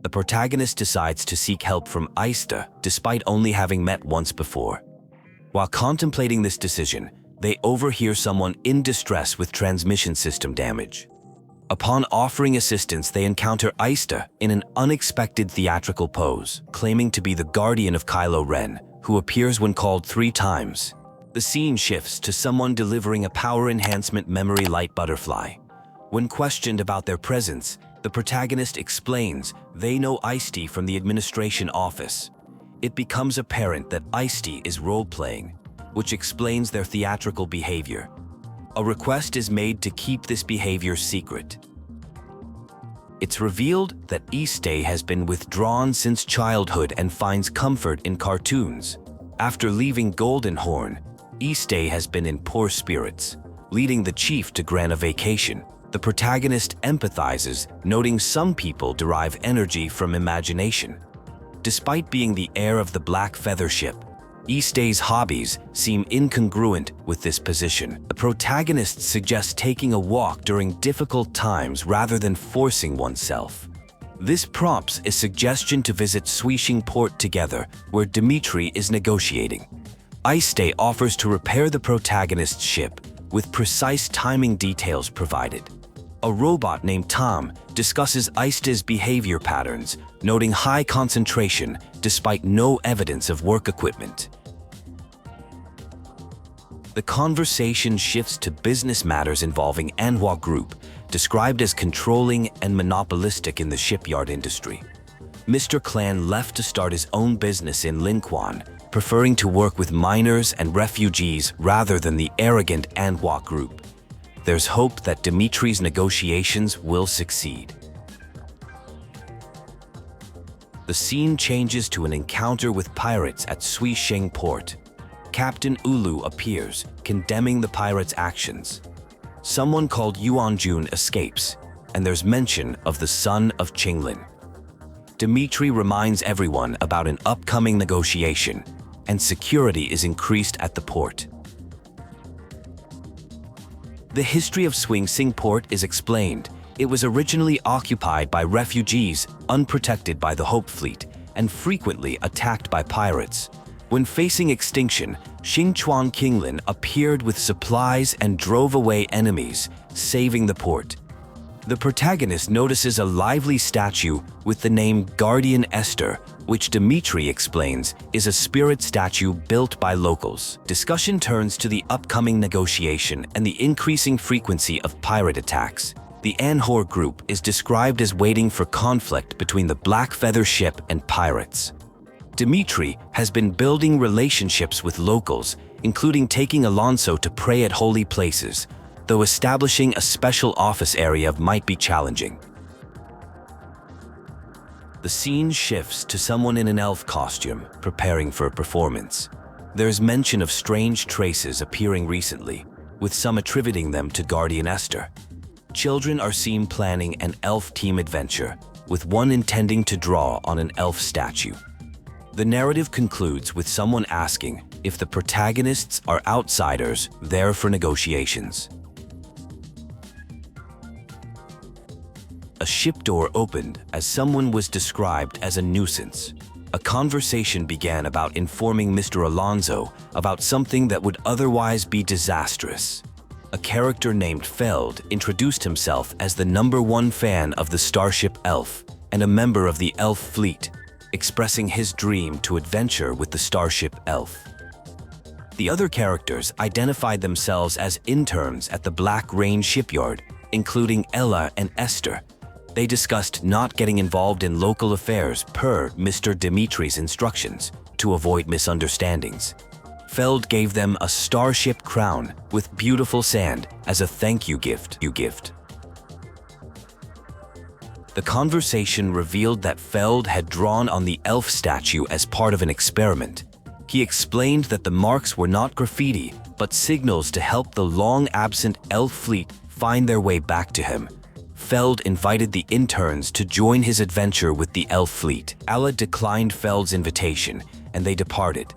The protagonist decides to seek help from Esther despite only having met once before. While contemplating this decision, they overhear someone in distress with transmission system damage. Upon offering assistance, they encounter Esther in an unexpected theatrical pose, claiming to be the guardian of Kylo Ren, who appears when called 3 times. The scene shifts to someone delivering a power enhancement memory light butterfly. When questioned about their presence, the protagonist explains they know Esther from the administration office. It becomes apparent that Esther is role-playing, which explains their theatrical behavior. A request is made to keep this behavior secret. It's revealed that Esther has been withdrawn since childhood and finds comfort in cartoons. After leaving Goldenhorn, Esther has been in poor spirits, leading the chief to grant a vacation. The protagonist empathizes, noting some people derive energy from imagination. Despite being the heir of the Black Feather ship, Esther's hobbies seem incongruent with this position. The protagonist suggests taking a walk during difficult times rather than forcing oneself. This prompts a suggestion to visit Swishing port together, where Dimitri is negotiating. Esther offers to repair the protagonist's ship, with precise timing details provided. A robot named Tom discusses Esther's behavior patterns, noting high concentration despite no evidence of work equipment. The conversation shifts to business matters involving Anhua Group, described as controlling and monopolistic in the shipyard industry. Mr. Clan left to start his own business in Linquan, preferring to work with miners and refugees rather than the arrogant Anhua Group. There's hope that Dimitri's negotiations will succeed. The scene changes to an encounter with pirates at Swishing port. Captain Ulu appears, condemning the pirates' actions. Someone called Yuanjun escapes, and there's mention of the son of Qinglin. Dimitri reminds everyone about an upcoming negotiation, and security is increased at the port. The history of Swishing port is explained. It was originally occupied by refugees, unprotected by the Hope Fleet, and frequently attacked by pirates. When facing extinction, Xingchuan Qinglin appeared with supplies and drove away enemies, saving the port. The protagonist notices a lively statue with the name Guardian Esther, which Dimitri explains is a spirit statue built by locals. Discussion turns to the upcoming negotiation and the increasing frequency of pirate attacks. The Anhor Group is described as waiting for conflict between the Black Feather ship and pirates. Dimitri has been building relationships with locals, including taking Alonso to pray at holy places, though establishing a special office area might be challenging. The scene shifts to someone in an elf costume, preparing for a performance. There's mention of strange traces appearing recently, with some attributing them to Guardian Esther. Children are seen planning an elf team adventure, with one intending to draw on an elf statue. The narrative concludes with someone asking if the protagonists are outsiders there for negotiations. A ship door opened as someone was described as a nuisance. A conversation began about informing Mr. Alonso about something that would otherwise be disastrous. A character named Feld introduced himself as the #1 fan of the starship Elf and a member of the Elf fleet, expressing his dream to adventure with the starship Elf. The other characters identified themselves as interns at the Black Rain shipyard, including Ella and Esther. They discussed not getting involved in local affairs per Mr. Dimitri's instructions to avoid misunderstandings. Feld gave them a starship crown with beautiful sand as a thank you gift. The conversation revealed that Feld had drawn on the elf statue as part of an experiment. He explained that the marks were not graffiti, but signals to help the long-absent elf fleet find their way back to him. Feld invited the interns to join his adventure with the elf fleet. Ella declined Feld's invitation, and they departed.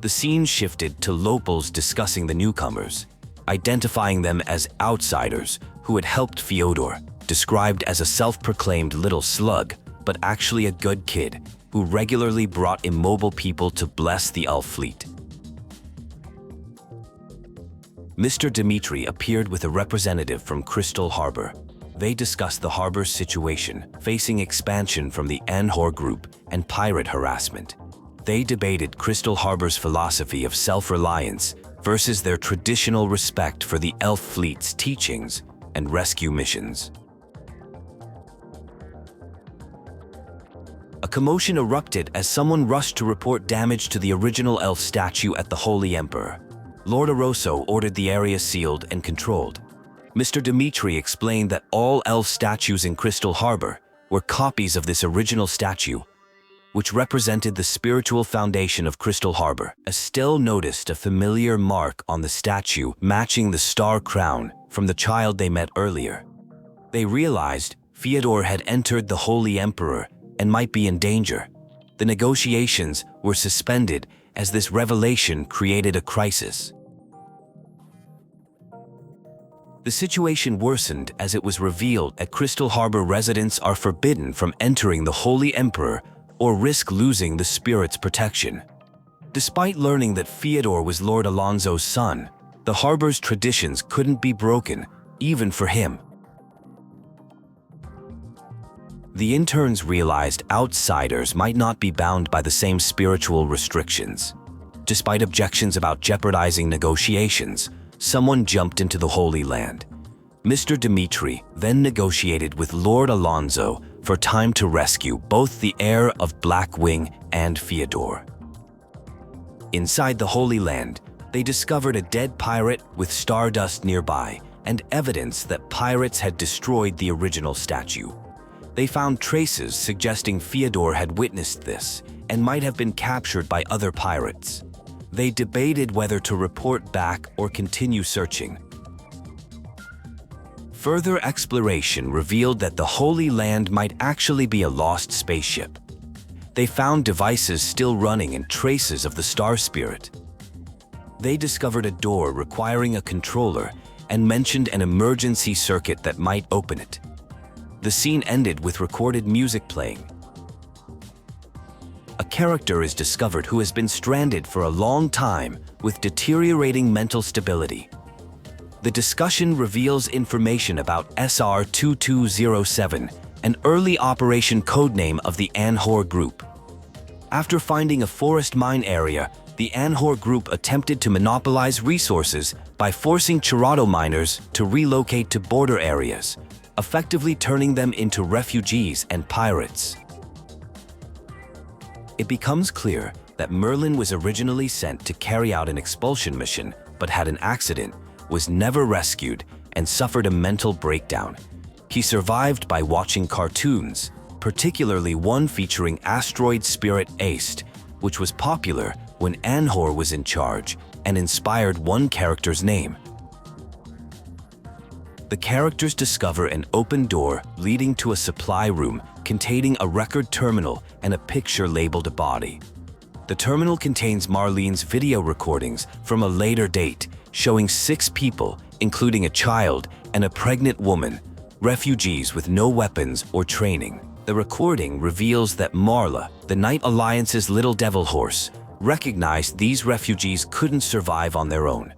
The scene shifted to locals discussing the newcomers, identifying them as outsiders who had helped Fyodor, described as a self-proclaimed little slug, but actually a good kid who regularly brought immobile people to bless the elf fleet. Mr. Dimitri appeared with a representative from Crystal Harbor. They discussed the harbor's situation, facing expansion from the Anhor group and pirate harassment. They debated Crystal Harbor's philosophy of self-reliance versus their traditional respect for the elf fleet's teachings and rescue missions. A commotion erupted as someone rushed to report damage to the original elf statue at the Holy Emperor. Lord Aroso ordered the area sealed and controlled. Mr. Dimitri explained that all elf statues in Crystal Harbor were copies of this original statue, which represented the spiritual foundation of Crystal Harbor. Estelle noticed a familiar mark on the statue matching the star crown from the child they met earlier. They realized Fyodor had entered the Holy Emperor and might be in danger. The negotiations were suspended as this revelation created a crisis. The situation worsened as it was revealed that Crystal Harbor residents are forbidden from entering the Holy Emperor or risk losing the spirit's protection. Despite learning that Fyodor was Lord Alonso's son, the harbor's traditions couldn't be broken, even for him. The interns realized outsiders might not be bound by the same spiritual restrictions. Despite objections about jeopardizing negotiations, someone jumped into the Holy Land. Mr. Dimitri then negotiated with Lord Alonso for time to rescue both the heir of Blackwing and Fyodor. Inside the Holy Land, they discovered a dead pirate with stardust nearby and evidence that pirates had destroyed the original statue. They found traces suggesting Fyodor had witnessed this and might have been captured by other pirates. They debated whether to report back or continue searching. Further exploration revealed that the Holy Land might actually be a lost spaceship. They found devices still running and traces of the Star Spirit. They discovered a door requiring a controller and mentioned an emergency circuit that might open it. The scene ended with recorded music playing. A character is discovered who has been stranded for a long time with deteriorating mental stability. The discussion reveals information about SR-2207, an early operation codename of the Anhor Group. After finding a forest mine area, the Anhor Group attempted to monopolize resources by forcing Chirado miners to relocate to border areas, effectively turning them into refugees and pirates. It becomes clear that Merlin was originally sent to carry out an expulsion mission but had an accident, was never rescued, and suffered a mental breakdown. He survived by watching cartoons, particularly one featuring asteroid spirit Esther, which was popular when Anhor was in charge and inspired one character's name. The characters discover an open door leading to a supply room containing a record terminal and a picture labeled a body. The terminal contains Marlene's video recordings from a later date, showing 6 people, including a child and a pregnant woman, refugees with no weapons or training. The recording reveals that Marla, the Night Alliance's little devil horse, recognized these refugees couldn't survive on their own.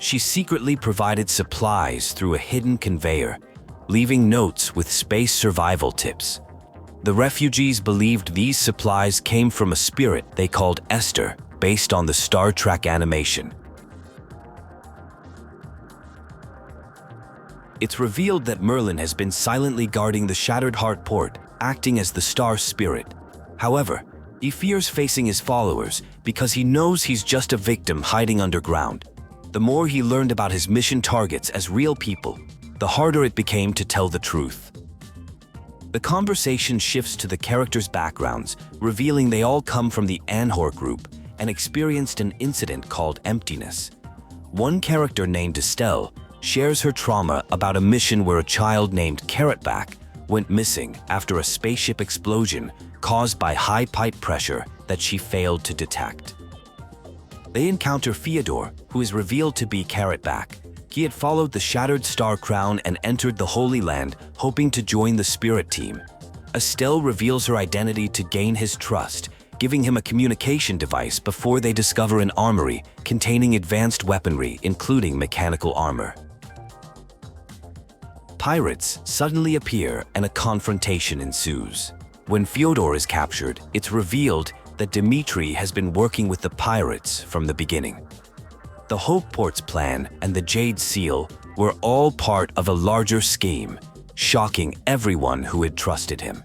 She secretly provided supplies through a hidden conveyor, leaving notes with space survival tips. The refugees believed these supplies came from a spirit they called Esther, based on the Star Trek animation. It's revealed that Merlin has been silently guarding the Shattered Heart port, acting as the Star Spirit. However, he fears facing his followers because he knows he's just a victim hiding underground. The more he learned about his mission targets as real people, the harder it became to tell the truth. The conversation shifts to the characters' backgrounds, revealing they all come from the Anhor group and experienced an incident called emptiness. One character named Estelle shares her trauma about a mission where a child named Carrotback went missing after a spaceship explosion caused by high pipe pressure that she failed to detect. They encounter Fyodor, who is revealed to be Carrotback. He had followed the Shattered Star Crown and entered the Holy Land, hoping to join the Spirit Team. Estelle reveals her identity to gain his trust, giving him a communication device before they discover an armory containing advanced weaponry, including mechanical armor. Pirates suddenly appear and a confrontation ensues. When Fyodor is captured, it's revealed that Dimitri has been working with the pirates from the beginning. The Hopeport's plan and the Jade Seal were all part of a larger scheme, shocking everyone who had trusted him.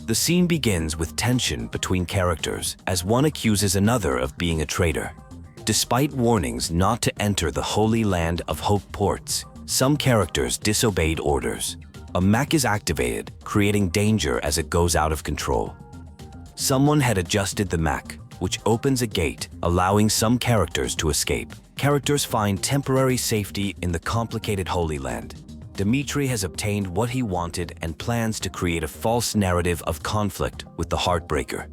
The scene begins with tension between characters as one accuses another of being a traitor. Despite warnings not to enter the Holy Land of Hopeports, some characters disobeyed orders. A mech is activated, creating danger as it goes out of control. Someone had adjusted the mech, which opens a gate, allowing some characters to escape. Characters find temporary safety in the complicated Holy Land. Dimitri has obtained what he wanted and plans to create a false narrative of conflict with the Heartbreaker.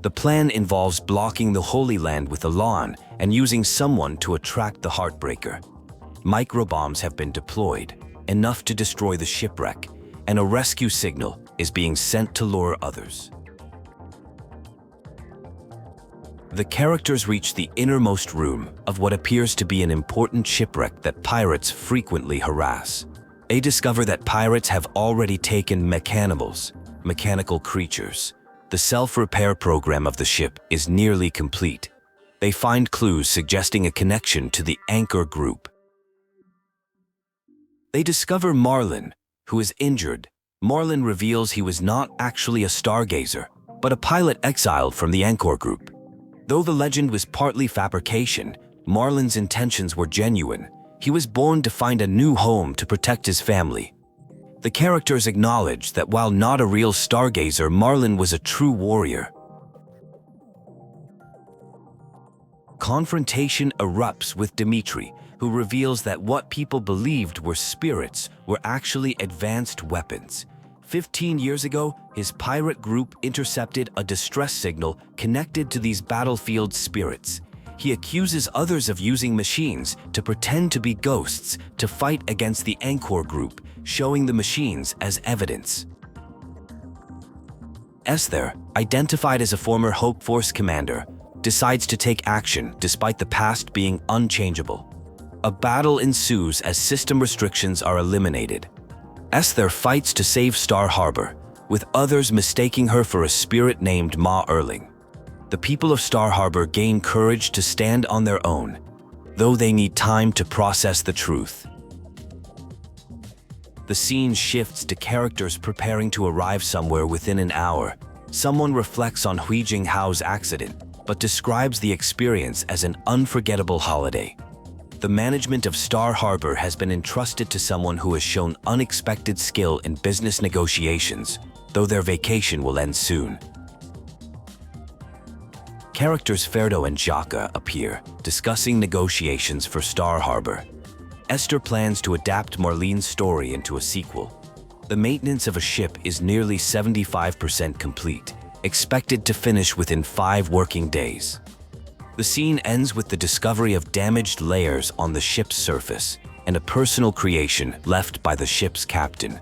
The plan involves blocking the Holy Land with a lawn and using someone to attract the Heartbreaker. Microbombs have been deployed, enough to destroy the shipwreck, and a rescue signal is being sent to lure others. The characters reach the innermost room of what appears to be an important shipwreck that pirates frequently harass. They discover that pirates have already taken mechanimals, mechanical creatures. The self-repair program of the ship is nearly complete. They find clues suggesting a connection to the Anchor Group. They discover Marlin, who is injured. Marlin reveals he was not actually a stargazer, but a pilot exiled from the Anchor Group. Though the legend was partly fabrication, Marlin's intentions were genuine. He was born to find a new home to protect his family. The characters acknowledge that while not a real stargazer, Marlin was a true warrior. Confrontation erupts with Dimitri, who reveals that what people believed were spirits were actually advanced weapons. 15 years ago, his pirate group intercepted a distress signal connected to these battlefield spirits. He accuses others of using machines to pretend to be ghosts to fight against the Anchor Group, showing the machines as evidence. Esther, identified as a former Hope Force commander, decides to take action despite the past being unchangeable. A battle ensues as system restrictions are eliminated. Esther fights to save Star Harbor, with others mistaking her for a spirit named Ma Erling. The people of Star Harbor gain courage to stand on their own, though they need time to process the truth. The scene shifts to characters preparing to arrive somewhere within an hour. Someone reflects on Hui Jinghao's accident, but describes the experience as an unforgettable holiday. The management of Star Harbor has been entrusted to someone who has shown unexpected skill in business negotiations, though their vacation will end soon. Characters Ferdo and Jaka appear, discussing negotiations for Star Harbor. Esther plans to adapt Marlin's story into a sequel. The maintenance of a ship is nearly 75% complete, expected to finish within 5 working days. The scene ends with the discovery of damaged layers on the ship's surface and a personal creation left by the ship's captain,